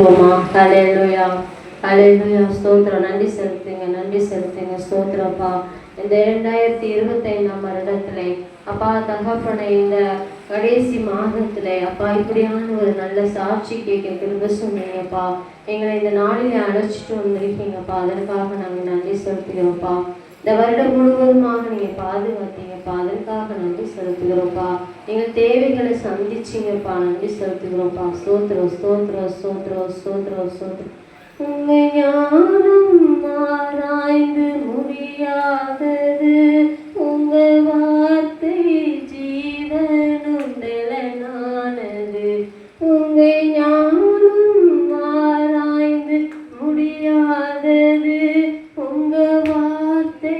ஹalleluya ஹalleluya ஸ்தோத்திரம். நன்றி செலுத்துங்க ஸ்தோத்திரப்பா. இந்த 2025 வருடத்திலே அப்பா தகப்பனை இந்த கடைசி மாதத்திலே அப்பா இப்படியான ஒரு நல்ல சாட்சி கேட்க கிருபை சொன்னீங்கப்பா. எங்களை இந்த நாளிலே அழைச்சிட்டு வந்திருக்கீங்கப்பா. அதற்காக நாங்கள் நன்றி செலுத்துகிறோம்ப்பா. இந்த வருடம் முழுவதுமாக நீங்கள் பாதுகாத்தீங்கப்பா. அதற்காக நன்றி செலுத்துகிறோம்ப்பா. எங்கள் தேவைகளை சந்திச்சிங்கப்பா. நன்றி செலுத்துகிறோம்ப்பா. ஸ்தோத்திரம் ஸ்தோத்திரம் ஸ்தோத்திரம் ஸ்தோத்திரம் ஸ்தோத்திரம். உண்மை ஞானம் ஆராய்ந்து முடியாதது, உங்க வார்த்தை ஜீவனும் நிலையானது. உண்மை ஞானம் ஆராய்ந்து முடியாதது, உங்க வார்த்தை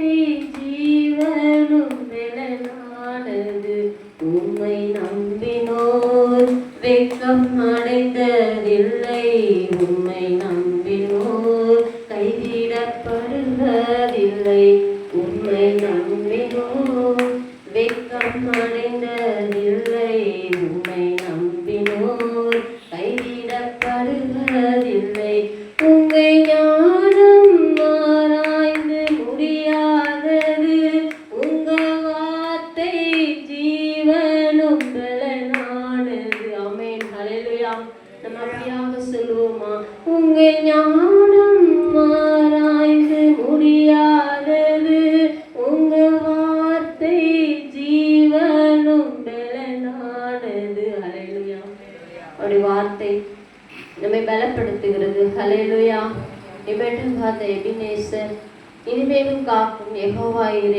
ஜீவனும் நிலையானது. உம்மை நம்பினோர் வெட்கம் அடைந்ததில்லை, உம்மை நம்பினோர் கைவிடப்படுவதில்லை. உம்மை நம்பினோர் வெட்கம் அடைந்ததில்லை, உம்மை நம்பினோர் கைவிடப்படுவதில்லை. உம்மை ஞானம் ஆராய்ந்து முடியாதது, உங்க வார்த்தை ஜீவனும் பலனானது. ஆமென் ஹல்லேலூயா. நம்ம அப்படியாக சொல்லுவோமா? உங்க ஞானம் ஆராய்ந்து முடியாதது, உங்க வார்த்தை ஜீவனும் பலனானது. ஹல்லேலூயா. அப்படி வார்த்தை நம்மை பலப்படுத்துகிறது. ஹல்லேலூயா. இமேட்டும் காத்த எபினேசர், இனிமேலும் காக்கும் யெகோவா